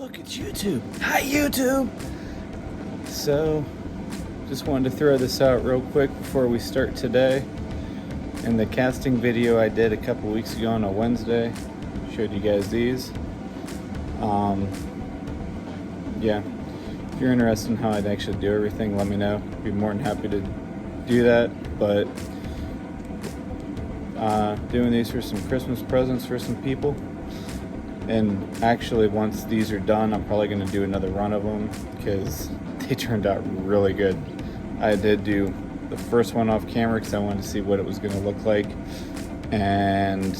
Look, it's YouTube. Hi, YouTube. So, just wanted to throw this out real quick before we start today. In the casting video I did a couple weeks ago on a Wednesday, showed you guys these. Yeah, if you're interested in how I'd actually do everything, let me know. I'd be more than happy to do that. But doing these for some Christmas presents for some people. And actually, once these are done, I'm probably going to do another run of them because they turned out really good. I did do the first one off camera because I wanted to see what it was going to look like, and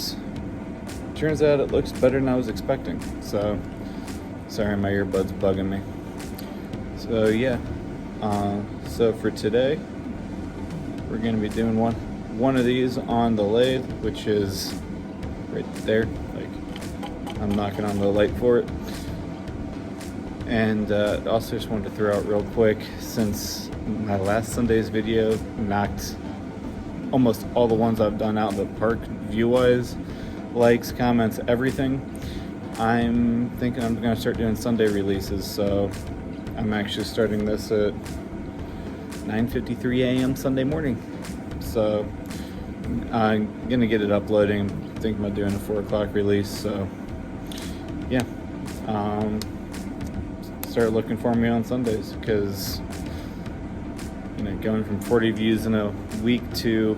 turns out it looks better than I was expecting. So, sorry, my earbud's bugging me. So yeah, so for today, we're going to be doing one of these on the lathe, which is right there. I'm knocking on the light for it. And also just wanted to throw out real quick, since my last Sunday's video knocked almost all the ones I've done out in the park view-wise, likes, comments, everything, I'm thinking I'm going to start doing Sunday releases. So I'm actually starting this at 9:53 a.m. Sunday morning. So I'm going to get it uploading. I'm thinking about doing a 4 o'clock release. So yeah, start looking for me on Sundays, because going from 40 views in a week to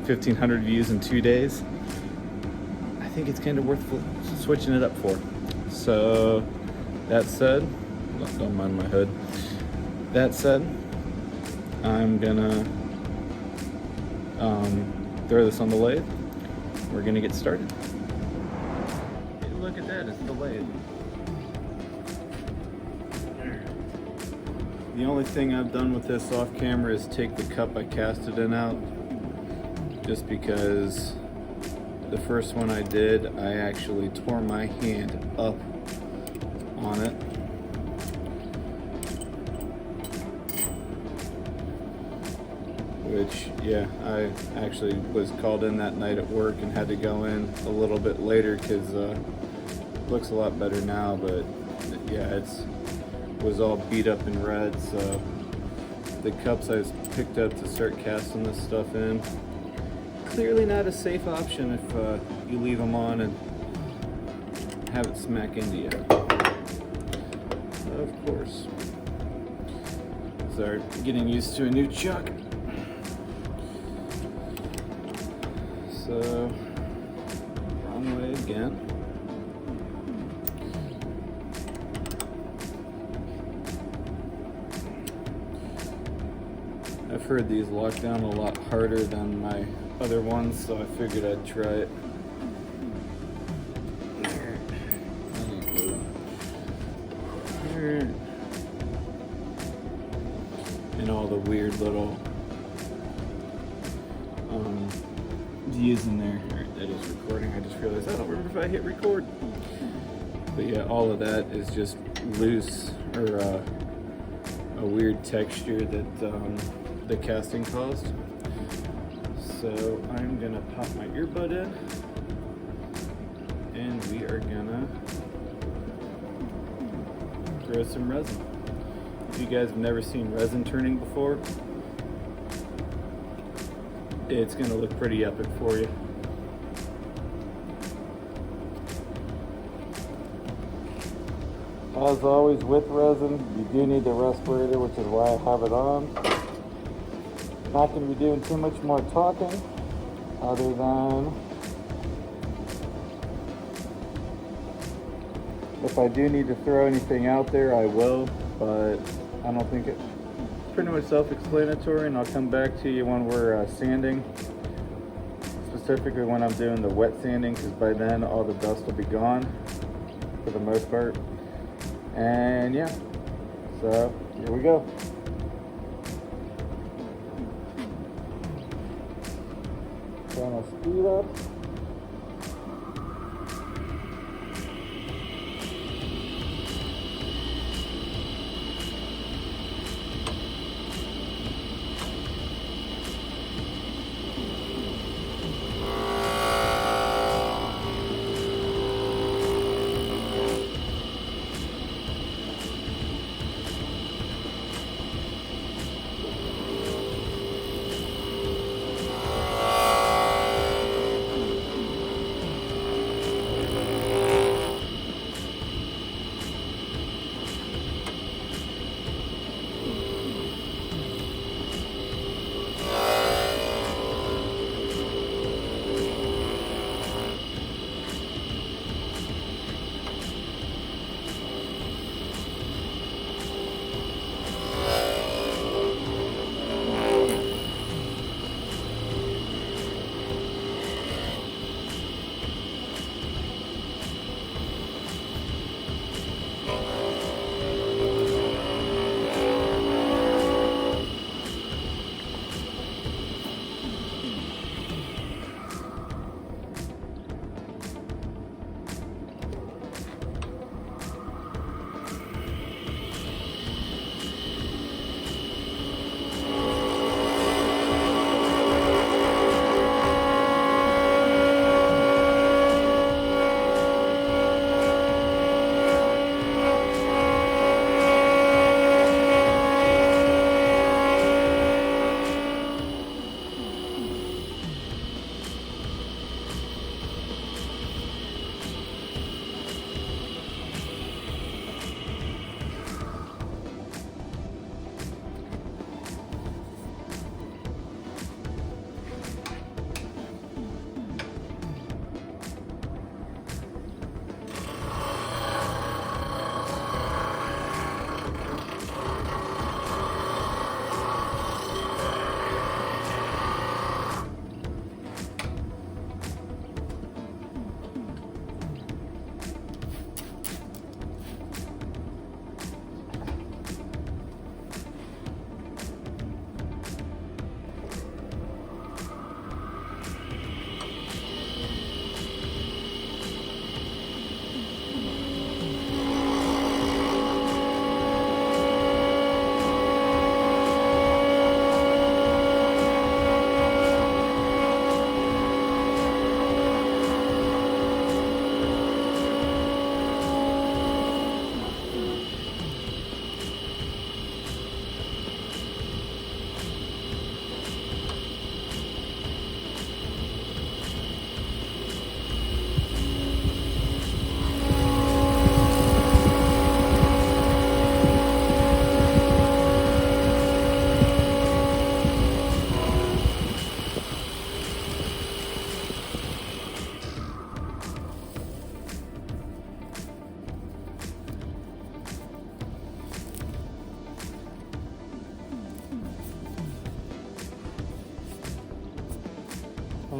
1,500 views in 2 days, I think it's kind of worth switching it up for. So that said, don't mind my hood. That said, I'm gonna throw this on the lathe. We're gonna get started. Look at that, it's the lathe. The only thing I've done with this off camera is take the cup I cast it in out, just because the first one I did, I actually tore my hand up on it. Which, yeah, I actually was called in that night at work and had to go in a little bit later because looks a lot better now, but yeah, it was all beat up and red. So the cups I picked up to start casting this stuff in, clearly not a safe option if you leave them on and have it smack into you. Of course. Start getting used to a new chuck. So, wrong way again. I've heard these lock down a lot harder than my other ones, so I figured I'd try it. And all the weird little views in there. Alright, that is recording. I just realized I don't remember if I hit record. But yeah, all of that is just loose, or a weird texture that the casting caused. So I'm gonna pop my earbud in, and we are gonna throw some resin. If you guys have never seen resin turning before, it's gonna look pretty epic for you. As always with resin, you do need the respirator, which is why I have it on. Not going to be doing too much more talking, other than if I do need to throw anything out there, I will, but I don't think it's pretty much self-explanatory, and I'll come back to you when we're sanding, specifically when I'm doing the wet sanding, because by then all the dust will be gone for the most part. And yeah, so here we go. Gonna speed up.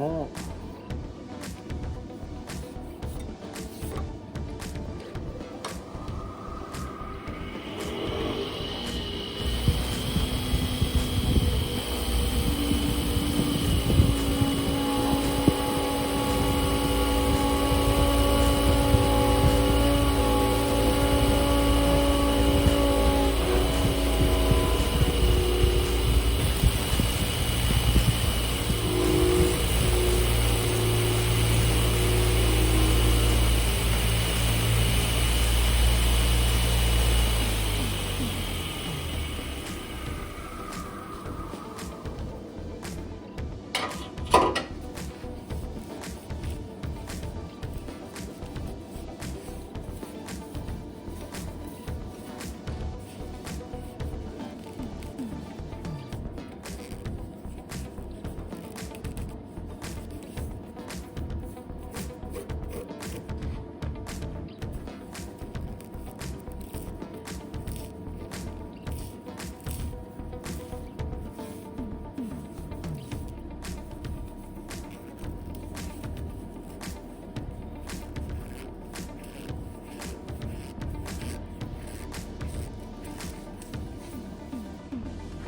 that.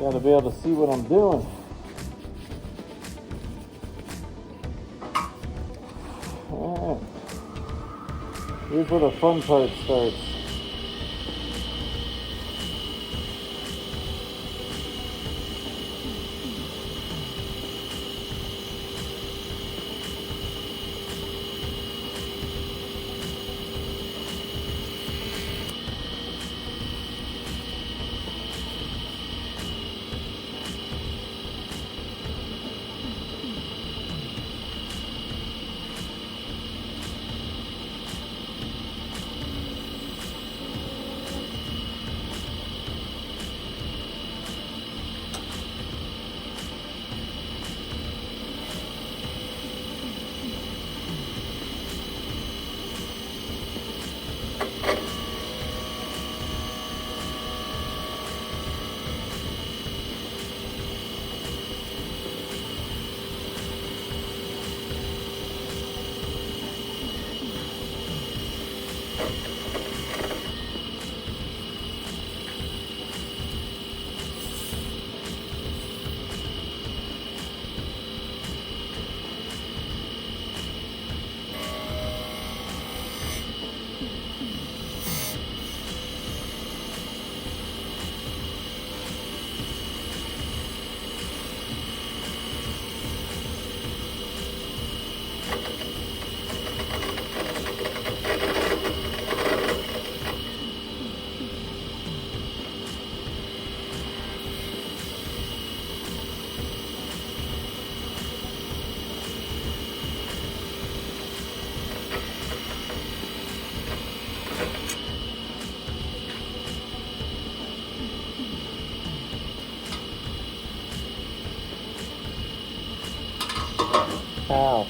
Gotta be able to see what I'm doing. Alright. Here's where the fun part starts. Ow.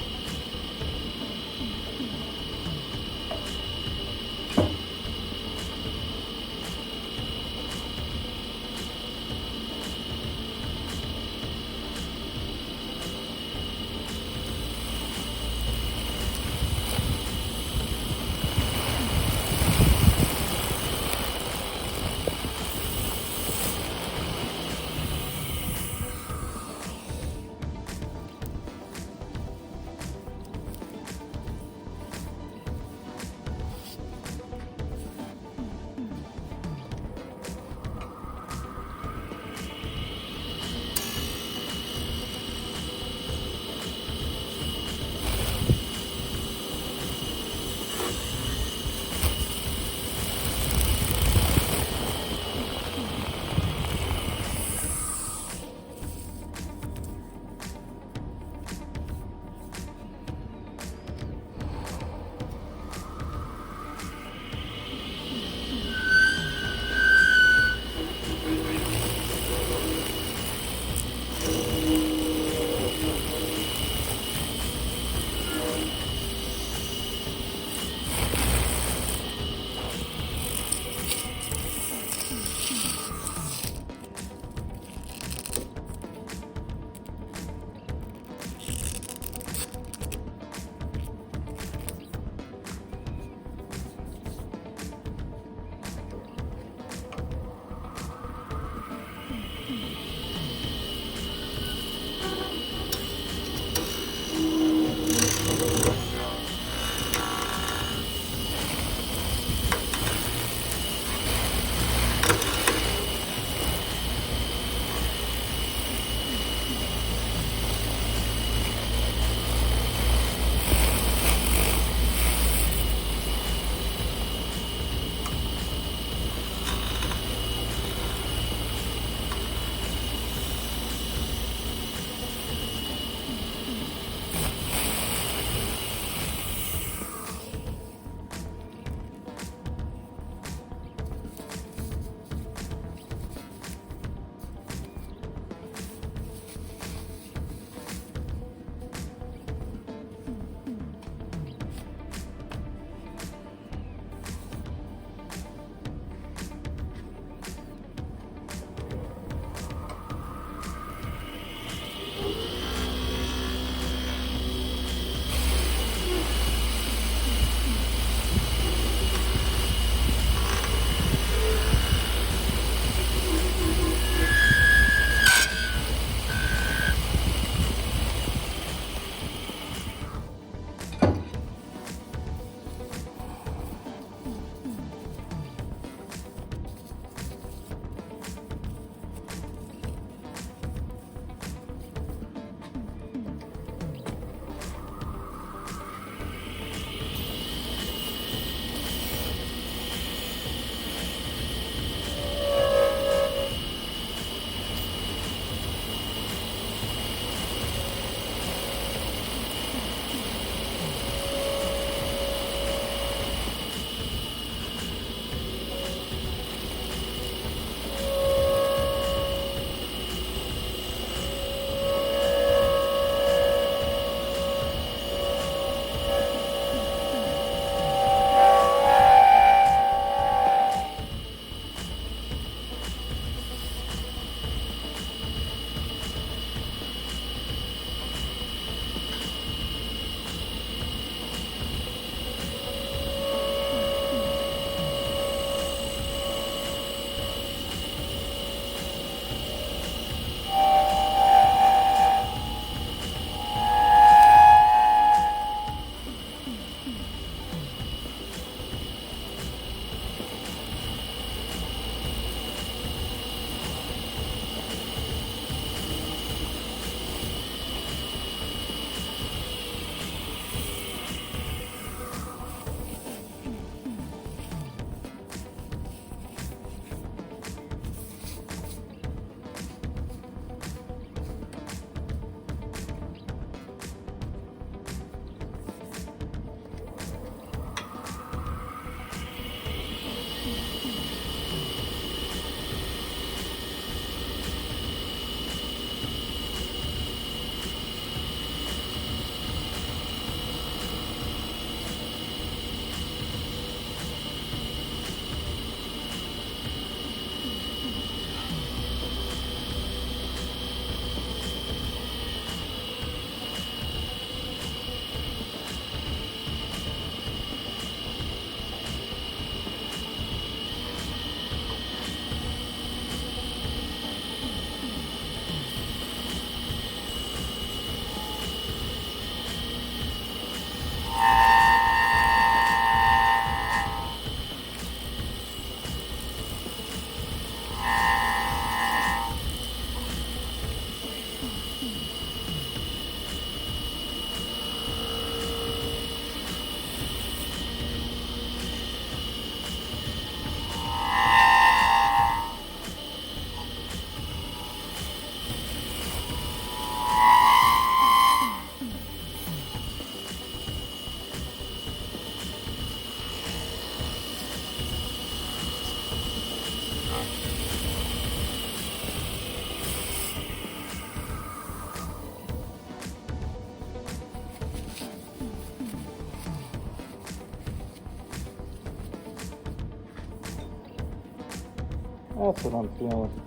That's what I'm feeling.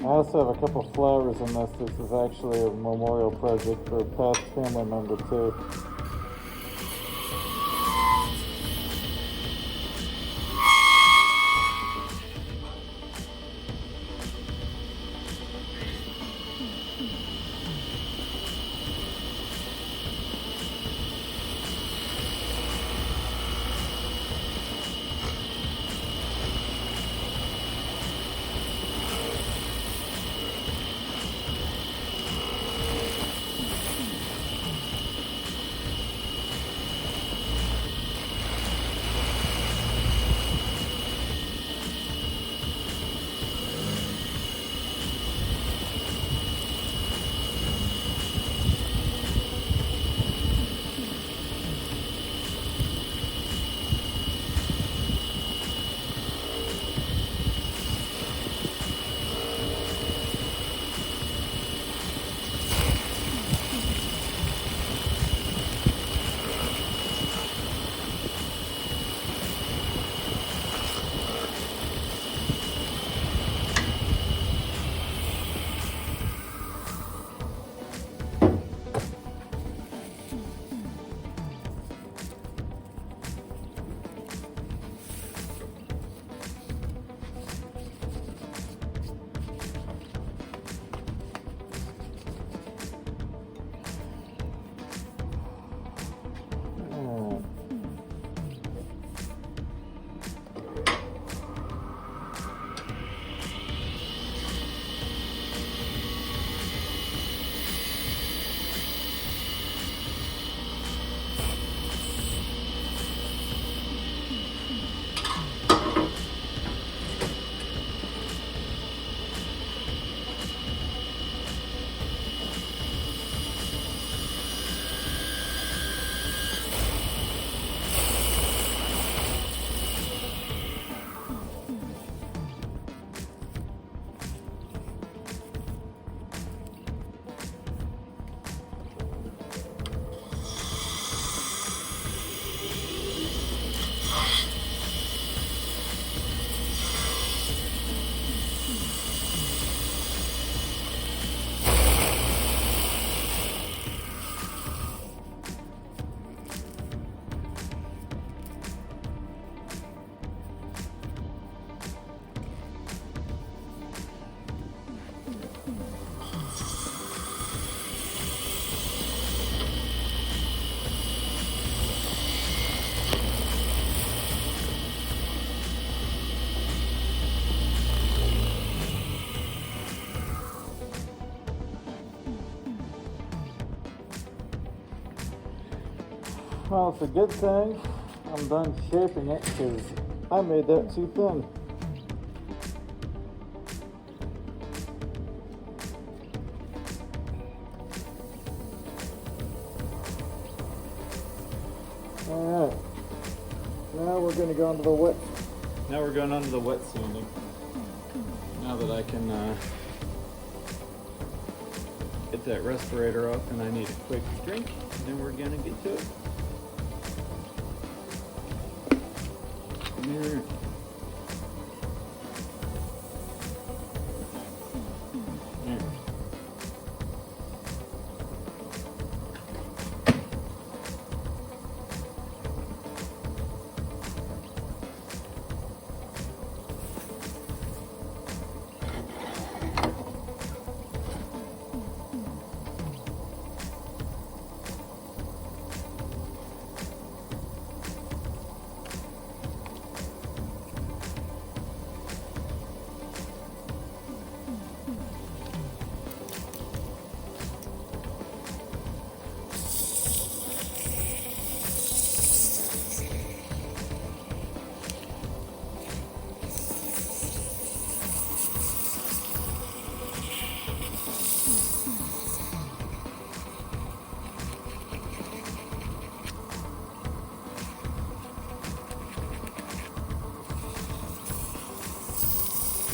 I also have a couple flowers in this. This is actually a memorial project for a past family member too. Well, it's a good thing I'm done shaping it because I made that too thin. Alright, now we're going to go into the wet. Now we're going under the wet sanding. Now that I can get that respirator up and I need a quick drink, then we're going to get to it. Here.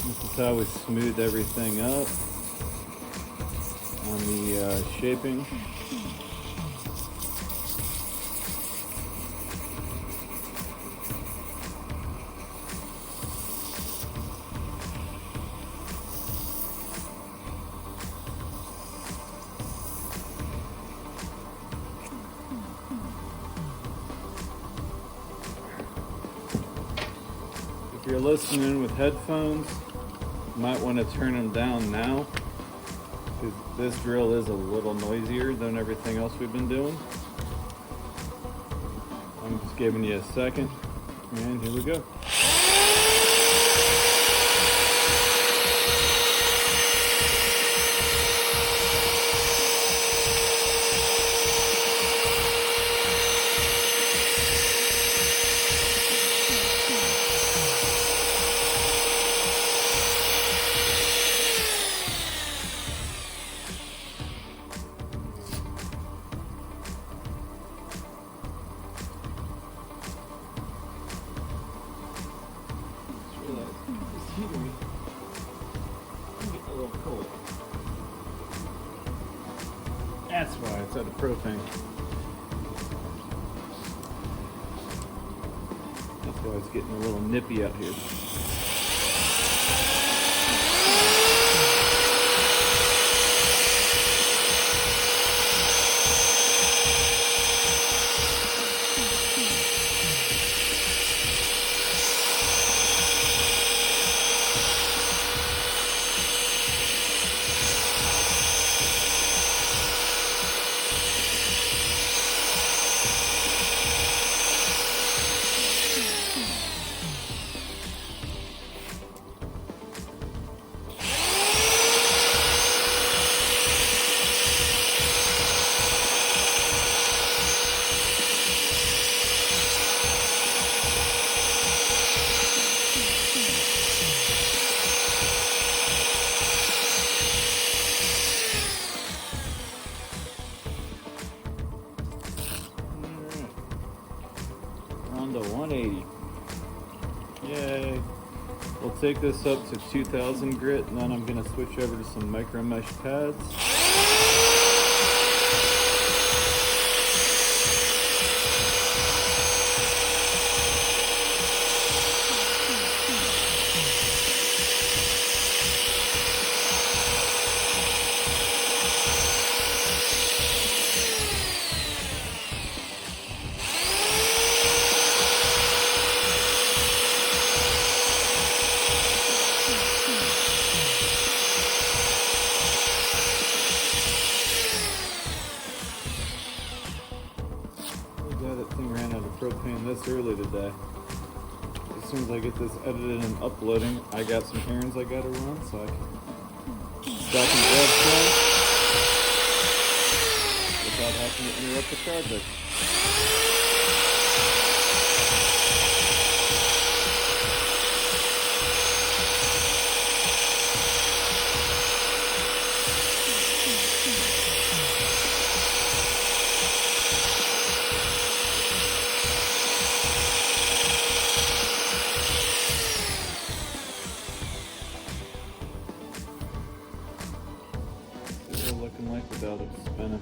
This is how we smooth everything up on the shaping. you're listening with headphones, you might want to turn them down now, because this drill is a little noisier than everything else we've been doing. I'm just giving you a second, and here we go. That's why it's out of propane. That's why it's getting a little nippy out here. To 180. Yay. We'll take this up to 2000 grit, and then I'm going to switch over to some micro mesh pads. That thing ran out of propane this early today. As soon as I get this edited and uploading, I got some errands I gotta run, so I can stop and grab some without having to interrupt the project. Looking like without it spinning.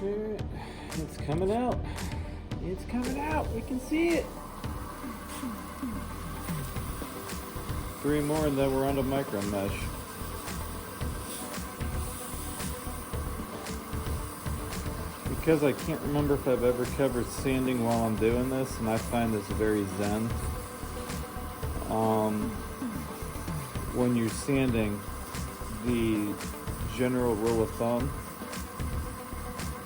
Alright, it's coming out. It's coming out. We can see it. 3 more and then we're on to micro mesh. Because I can't remember if I've ever covered sanding while I'm doing this, and I find this very zen. When you're sanding, the general rule of thumb,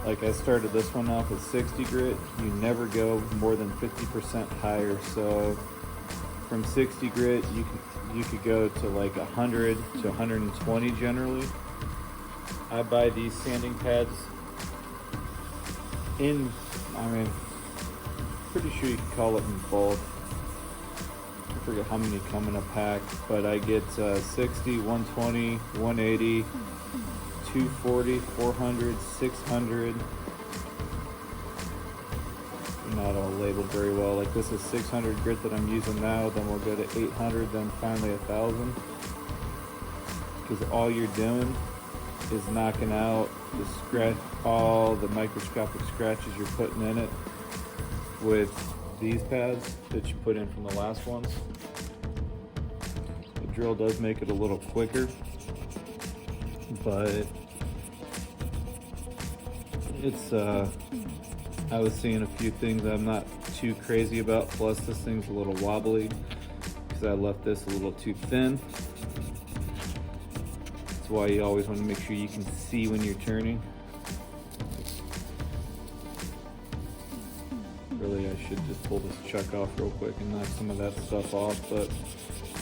like I started this one off with 60 grit, you never go more than 50% higher. So from 60 grit, you could go to like 100 to 120 generally. I buy these sanding pads pretty sure you can call it in bulk. I forget how many come in a pack, but I get 60, 120, 180, 240, 400, 600. Not all labeled very well. Like this is 600 grit that I'm using now, then we'll go to 800, then finally 1,000. Because all you're doing is knocking out the scratch, all the microscopic scratches you're putting in it with these pads that you put in from the last ones. The drill does make it a little quicker, but it's I was seeing a few things I'm not too crazy about, plus this thing's a little wobbly because I left this a little too thin. That's why you always want to make sure you can see when you're turning. Really, I should just pull this chuck off real quick and knock some of that stuff off, but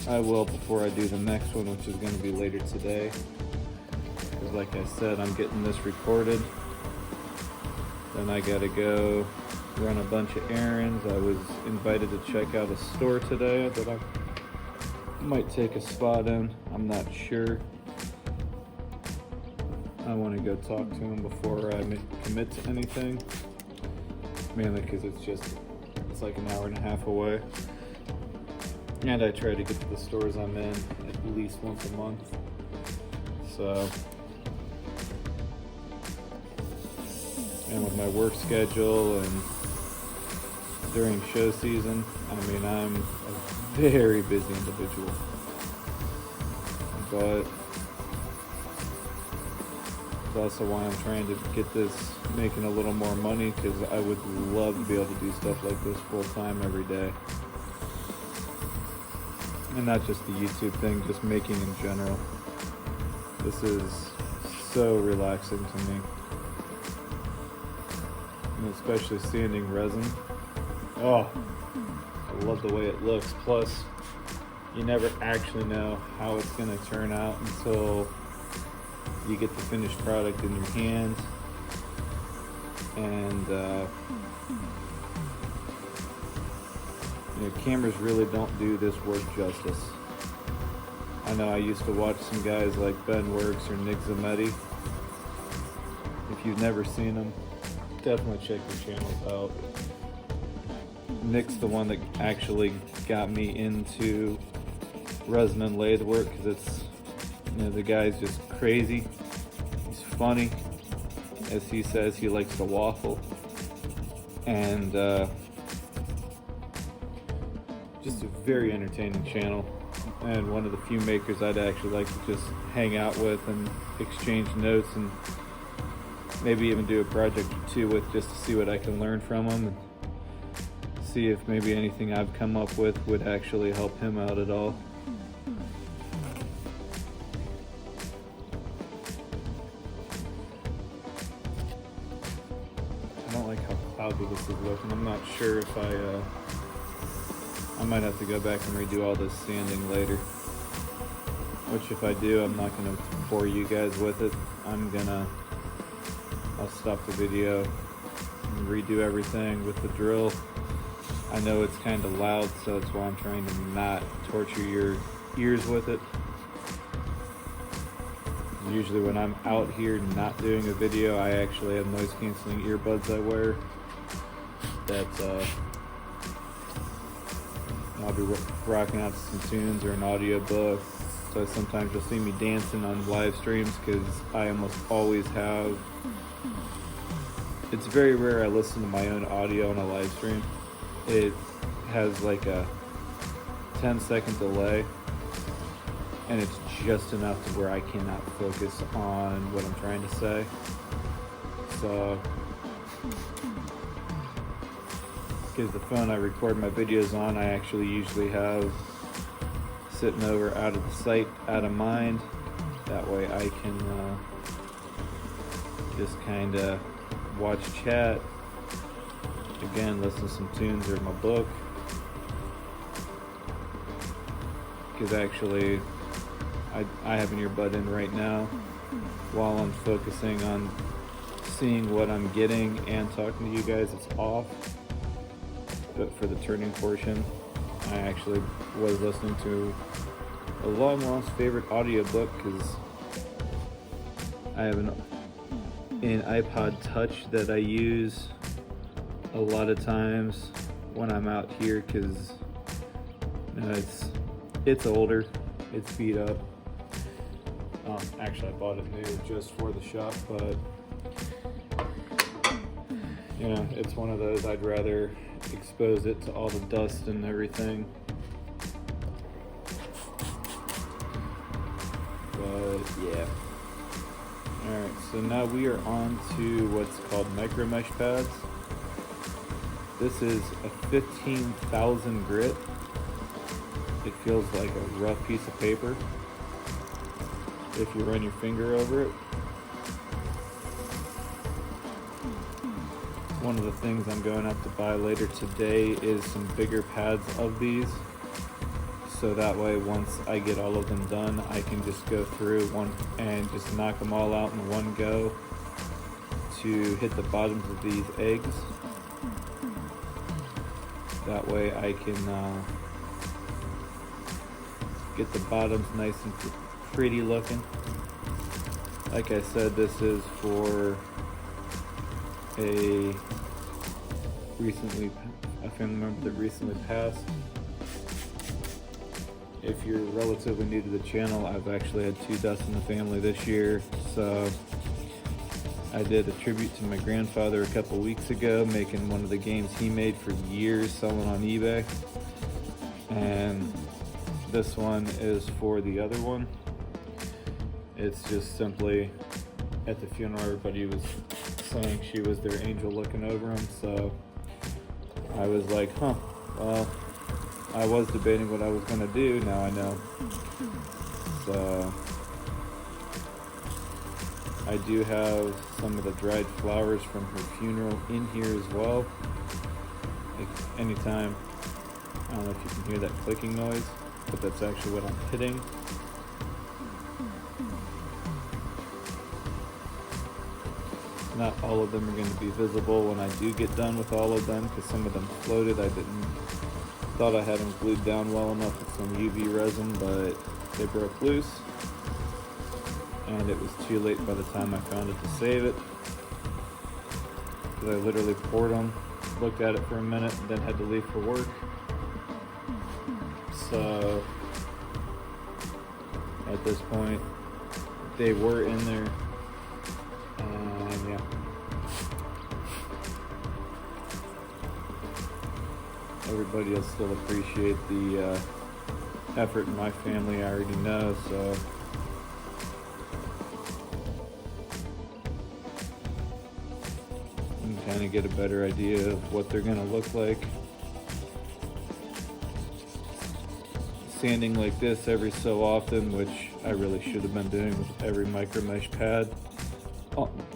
I will before I do the next one, which is going to be later today. Because like I said, I'm getting this recorded. Then I got to go run a bunch of errands. I was invited to check out a store today that I might take a spot in. I'm not sure. I want to go talk to him before I commit to anything. Mainly because it's like an hour and a half away. And I try to get to the stores I'm in at least once a month. So, and with my work schedule and during show season, I'm a very busy individual. But it's also why I'm trying to get this making a little more money, because I would love to be able to do stuff like this full time every day. And not just the YouTube thing, just making in general. This is so relaxing to me. And especially sanding resin. Oh, I love the way it looks. Plus, you never actually know how it's going to turn out until you get the finished product in your hand. And cameras really don't do this work justice. I know I used to watch some guys like Ben Works or Nick Zametti. If you've never seen them, definitely check the channels out. Nick's the one that actually got me into resin and lathe work, because it's, the guy's just crazy. He's funny. As he says, he likes to waffle. And just a very entertaining channel. And one of the few makers I'd actually like to just hang out with and exchange notes and maybe even do a project or two with, just to see what I can learn from him and see if maybe anything I've come up with would actually help him out at all. I don't like how cloudy this is looking. I'm not sure if I might have to go back and redo all this sanding later. Which if I do, I'm not going to bore you guys with it. I'll stop the video and redo everything with the drill. I know it's kind of loud, so that's why I'm trying to not torture your ears with it. Usually when I'm out here not doing a video, I actually have noise canceling earbuds I wear that I'll be rocking out to some tunes or an audiobook. So sometimes you'll see me dancing on live streams, because I almost always have it's very rare I listen to my own audio on a live stream. It has like a 10-second delay, and it's just enough to where I cannot focus on what I'm trying to say. So, because the phone I record my videos on, I actually usually have sitting over out of the sight, out of mind. That way I can just kind of watch chat, again, listen to some tunes or my book. Because actually, I have an earbud in right now while I'm focusing on seeing what I'm getting and talking to you guys. It's off, but for the turning portion, I actually was listening to a long lost favorite audiobook because I have an iPod Touch that I use a lot of times when I'm out here because it's older, it's beat up. Actually, I bought it new just for the shop, but you know, it's one of those I'd rather expose it to all the dust and everything. But yeah. Alright, so now we are on to what's called micro mesh pads. This is a 15,000 grit. It feels like a rough piece of paper if you run your finger over it. One of the things I'm going up to buy later today is some bigger pads of these, so that way once I get all of them done, I can just go through one and just knock them all out in one go to hit the bottoms of these eggs. That way I can get the bottoms nice and pretty looking. Like I said, this is for a family member that recently passed. If you're relatively new to the channel, I've actually had 2 deaths in the family this year, so I did a tribute to my grandfather a couple weeks ago, making one of the games he made for years, selling on eBay. And this one is for the other one. It's just simply, at the funeral, everybody was saying she was their angel looking over him, so I was like, well, I was debating what I was going to do, now I know. So I do have some of the dried flowers from her funeral in here as well. Like anytime, I don't know if you can hear that clicking noise, but that's actually what I'm hitting. Not all of them are going to be visible when I do get done with all of them, because some of them floated. I thought I had them glued down well enough with some UV resin, but they broke loose, and it was too late by the time I found it to save it, because I literally poured them, looked at it for a minute, and then had to leave for work. So at this point, they were in there. Yeah. Everybody will still appreciate the effort in my family, I already know, so you can kind of get a better idea of what they're going to look like. Sanding like this every so often, which I really should have been doing with every micro mesh pad.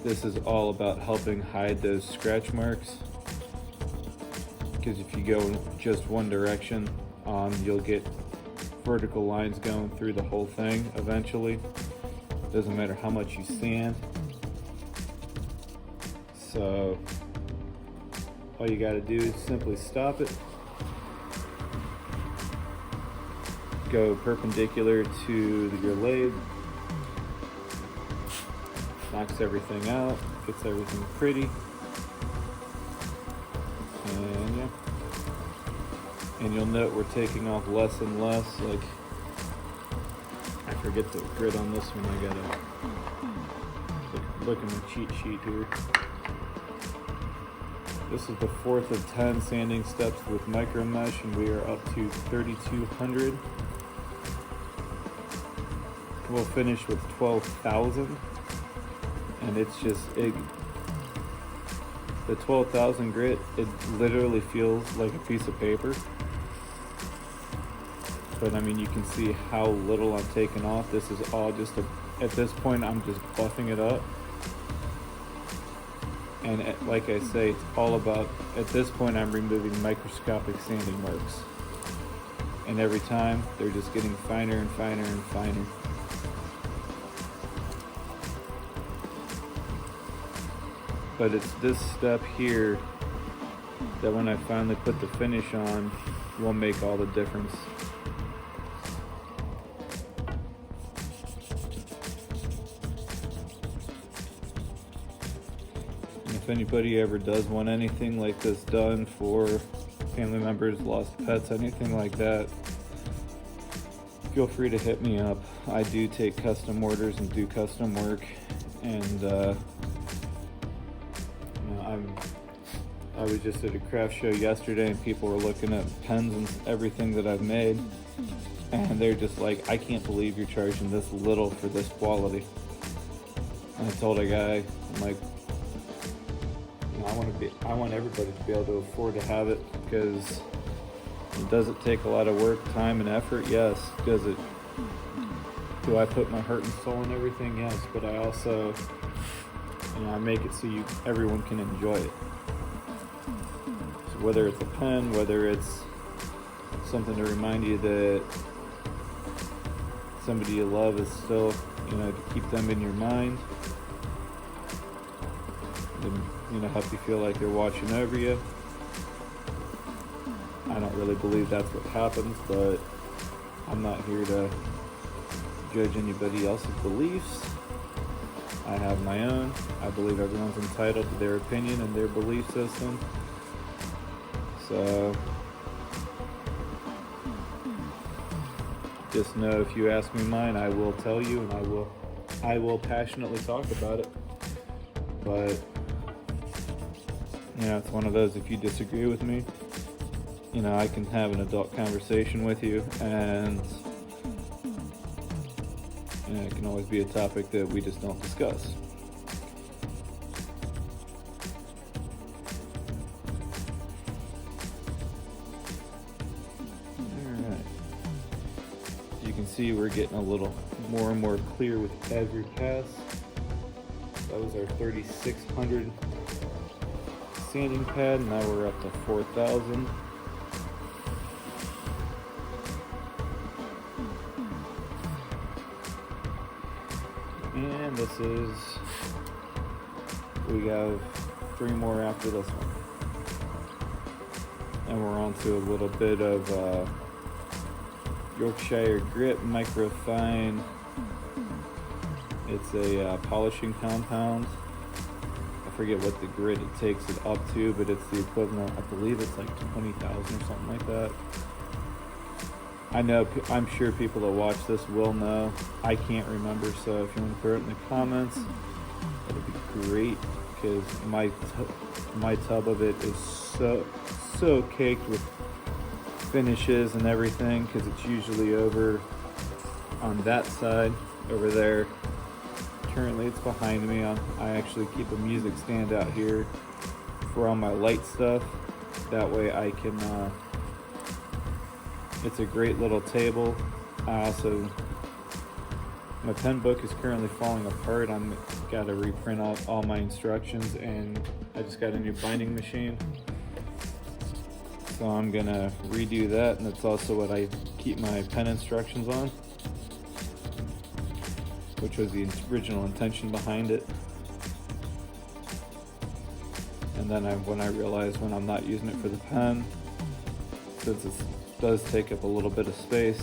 This is all about helping hide those scratch marks, because if you go in just one direction, you'll get vertical lines going through the whole thing eventually. Doesn't matter how much you sand. So all you got to do is simply stop it, go perpendicular to your lathe, knocks everything out, gets everything pretty, and yeah. And you'll note we're taking off less and less. Like, I forget the grit on this one. I gotta look at my cheat sheet here. This is the fourth of 10 sanding steps with micro mesh, and we are up to 3,200. We'll finish with 12,000, and it's just the 12,000 grit, it literally feels like a piece of paper. But I mean, you can see how little I'm taking off. This is all just at this point, I'm just buffing it up. And like I say, it's all about, at this point, I'm removing microscopic sanding marks. And every time, they're just getting finer and finer and finer. But it's this step here that when I finally put the finish on, will make all the difference. If anybody ever does want anything like this done for family members, lost pets, anything like that, feel free to hit me up. I do take custom orders and do custom work, and I was just at a craft show yesterday, and people were looking at pens and everything that I've made, and they're just like, I can't believe you're charging this little for this quality. And I told a guy, I'm like, I want everybody to be able to afford to have it, because does it take a lot of work, time, and effort? Yes. Do I put my heart and soul in everything? Yes. But I also, I make it so everyone can enjoy it. So whether it's a pen, whether it's something to remind you that somebody you love is still, to keep them in your mind, and help you feel like they're watching over you. I don't really believe that's what happens, but I'm not here to judge anybody else's beliefs. I have my own. I believe everyone's entitled to their opinion and their belief system. So just know, if you ask me mine, I will tell you, and I will passionately talk about it. But it's one of those, if you disagree with me, I can have an adult conversation with you, and it can always be a topic that we just don't discuss. Alright. You can see we're getting a little more and more clear with every pass. That was our 3,600 sanding pad, and now we're up to 4,000. And we have 3 more after this one. And we're on to a little bit of Yorkshire grit microfine. It's a polishing compound. I forget what the grit it takes it up to, but it's the equivalent, I believe it's like 20,000 or something like that. I'm sure people that watch this will know. I can't remember, so if you want to put it in the comments, that'd be great, because my tub of it is so caked with finishes and everything, because it's usually over on that side over there. Currently it's behind me. I actually keep a music stand out here for all my light stuff. That way I can, it's a great little table. My pen book is currently falling apart. I'm got to reprint all my instructions, and I just got a new binding machine. So I'm gonna redo that, and that's also what I keep my pen instructions on, which was the original intention behind it. And then when I realized when I'm not using it for the pen, since it does take up a little bit of space,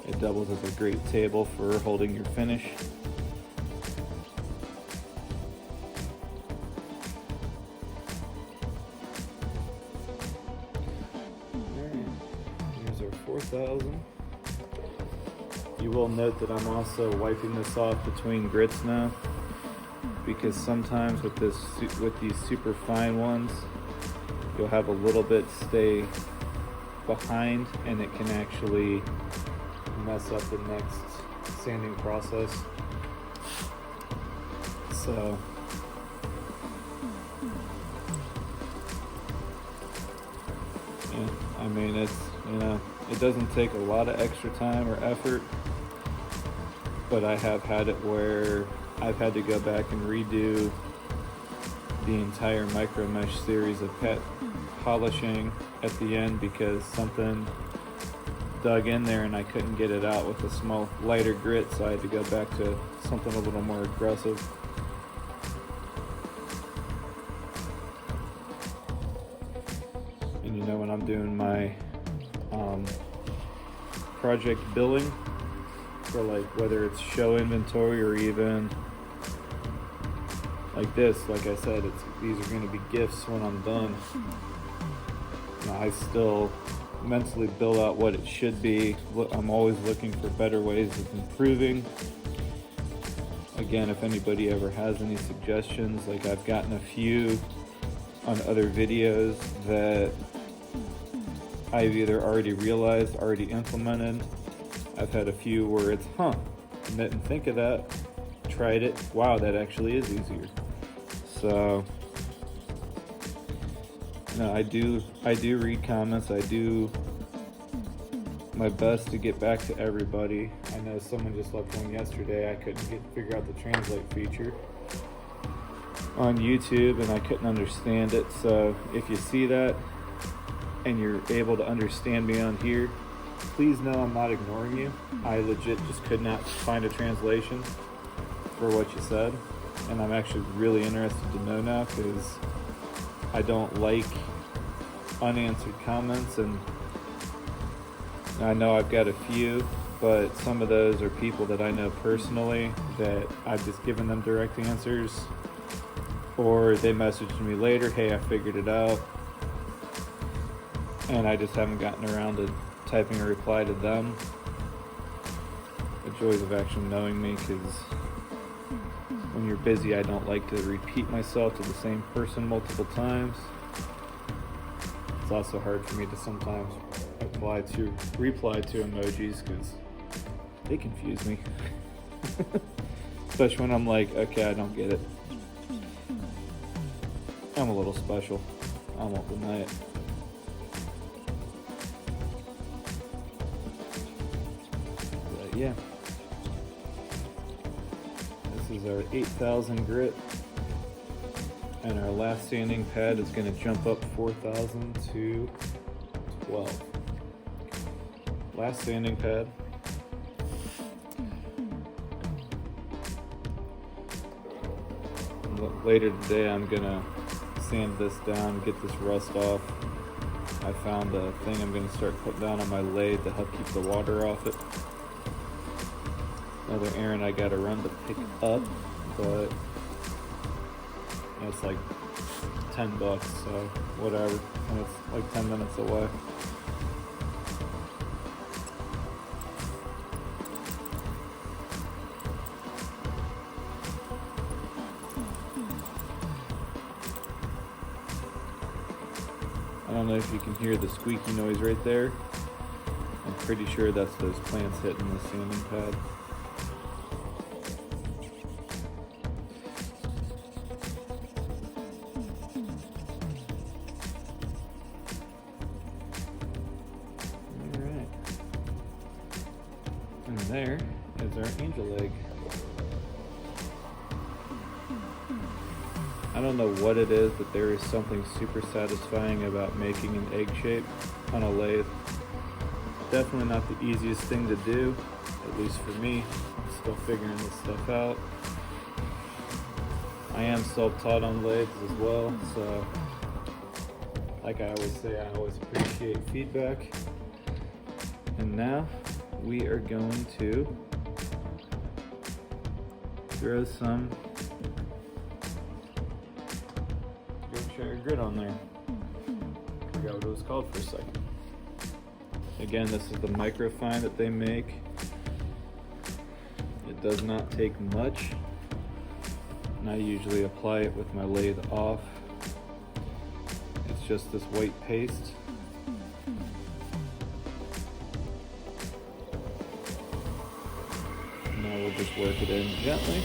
it doubles as a great table for holding your finish. Here's our 4,000. You will note that I'm also wiping this off between grits now, because sometimes with these super fine ones, you'll have a little bit stay behind, and it can actually mess up the next sanding process. So yeah, I mean, it's, you know, it doesn't take a lot of extra time or effort, but I have had it where I've had to go back and redo the entire micro mesh series of pet polishing at the end because something dug in there and I couldn't get it out with a small lighter grit, so I had to go back to something a little more aggressive. And you know, when I'm doing my project billing for, like, whether it's show inventory or even like this, like I said, these are going to be gifts when I'm done. You know, I still mentally build out what it should be. I'm always looking for better ways of improving. Again, if anybody ever has any suggestions, like I've gotten a few on other videos that I've either already realized, already implemented. I've had a few where it's, didn't think of that, tried it, wow, that actually is easier. So, no, I do read comments. I do my best to get back to everybody. I know someone just left one yesterday. I couldn't figure out the translate feature on YouTube, and I couldn't understand it. So if you see that and you're able to understand me on here, please know I'm not ignoring you. I legit just could not find a translation for what you said, and I'm actually really interested to know now, because I don't like unanswered comments, and I know I've got a few, but some of those are people that I know personally that I've just given them direct answers, or they messaged me later, hey, I figured it out, and I just haven't gotten around to typing a reply to them. The joys of actually knowing me, because when you're busy, I don't like to repeat myself to the same person multiple times. It's also hard for me to sometimes reply to emojis, because they confuse me. Especially when I'm like, okay, I don't get it. I'm a little special. I won't deny it. But yeah. This is our 8,000 grit. And our last sanding pad is going to jump up 4,000 to 12. Last sanding pad. Later today I'm going to sand this down, get this rust off. I found a thing I'm going to start putting down on my lathe to help keep the water off it. Another errand I got to run to pick up, but it's like $10, so whatever. And it's like 10 minutes away. I don't know if you can hear the squeaky noise right there. I'm pretty sure that's those plants hitting the sanding pad. Alright. And there is our angel egg. I don't know what it is, but there is something super satisfying about making an egg shape on a lathe. Definitely not the easiest thing to do, at least for me. I'm still figuring this stuff out. I am self-taught on lathes as well, so like I always say, I always appreciate feedback. And now we are going to throw some grit on there. Forgot what it was called for a second. Again, this is the microfine that they make. It does not take much. and I usually apply it with my lathe off. It's just this white paste. Now we'll just work it in gently.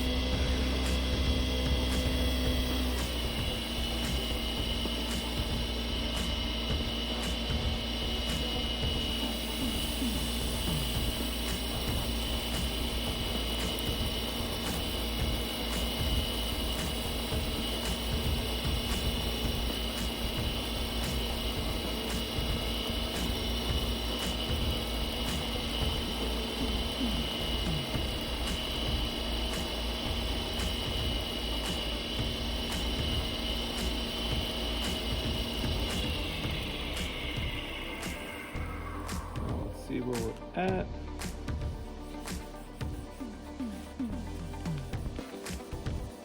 See where we're at.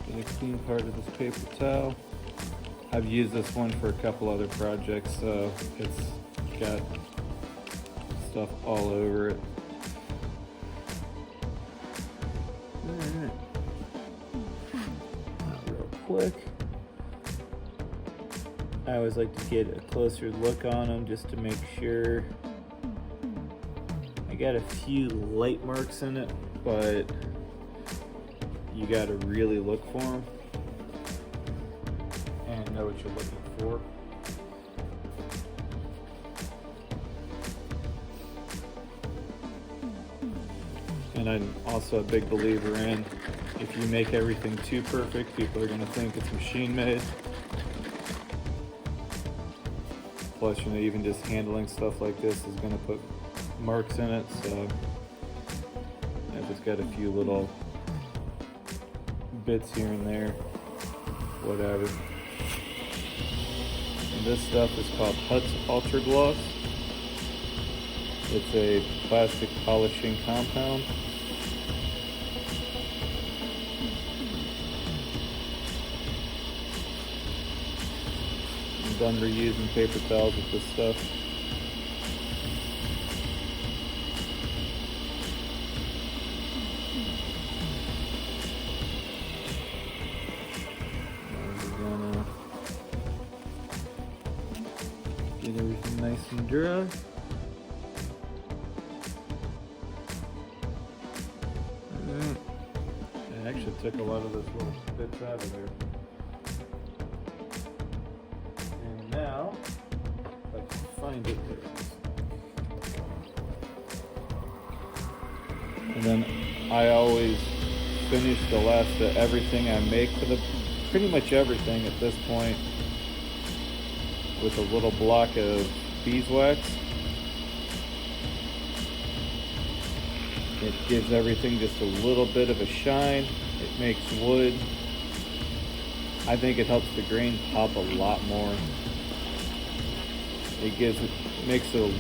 Get a clean part of this paper towel. I've used this one for a couple other projects, so it's got stuff all over it. Alright. Real quick. I always like to get a closer look on them just to make sure. I got a few light marks in it, but you got to really look for them and know what you're looking for. And I'm also a big believer in, if you make everything too perfect, people are going to think it's machine made. Plus, you know, even just handling stuff like this is going to put marks in it, so I've just got a few little bits here and there, whatever. And this stuff is called Hutz Ultra Gloss. It's a plastic polishing compound. I'm done reusing paper towels with this stuff. Get everything nice and dry. I actually took a lot of those little bits out of there. And now, if I can find it there. And then I always finish the last of everything I make for the pretty much everything at this point with a little block of beeswax. It gives everything just a little bit of a shine. It makes wood. I think it helps the grain pop a lot more. Makes it,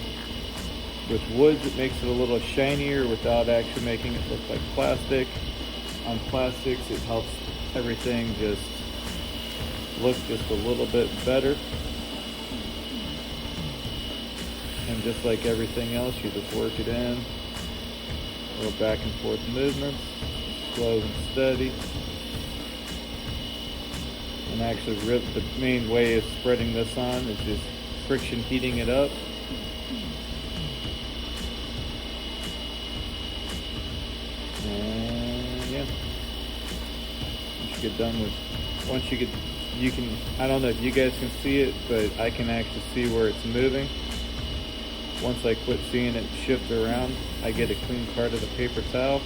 with woods it makes it a little shinier without actually making it look like plastic. On plastics it helps everything just look just a little bit better. And just like everything else, you just work it in. Little back and forth movements, slow and steady. And actually the main way of spreading this on is just friction heating it up. And yeah, once you get done with, I don't know if you guys can see it, but I can actually see where it's moving. Once I quit seeing it shift around, I get a clean part of the paper towel.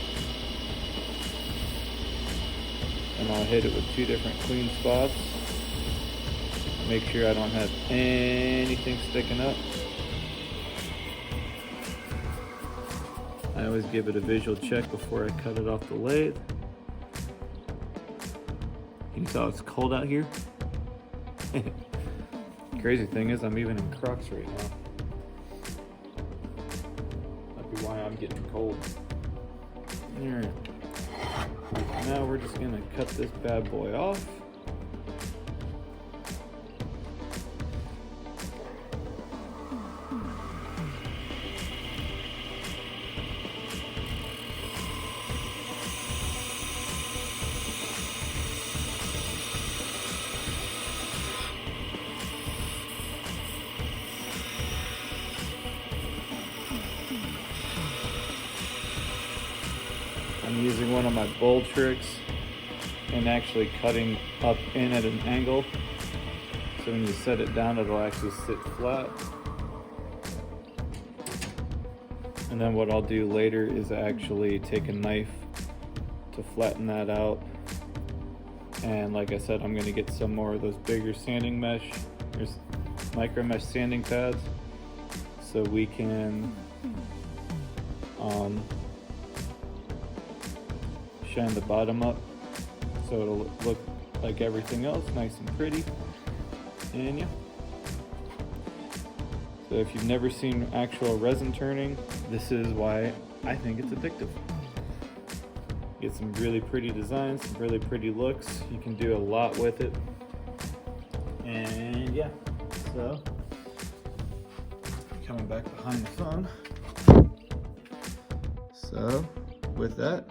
And I'll hit it with 2 different clean spots. Make sure I don't have anything sticking up. I always give it a visual check before I cut it off the lathe. You saw it's cold out here? Crazy thing is I'm even in Crocs right now. Why I'm getting cold. Alright. Now we're just gonna cut this bad boy off. one of my bold tricks and actually cutting up in at an angle. So when you set it down, it'll actually sit flat. And then what I'll do later is actually take a knife to flatten that out. And like I said, I'm gonna get some more of those bigger sanding mesh, there's micro mesh sanding pads, so we can shine the bottom up so it'll look like everything else, nice and pretty. And yeah. So if you've never seen actual resin turning, this is why I think it's addictive. Get some really pretty designs, some really pretty looks. You can do a lot with it. And yeah, so coming back behind the phone. So with that,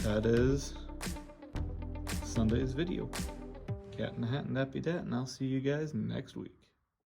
that is Sunday's video. Cat in the hat and that be that, and I'll see you guys next week.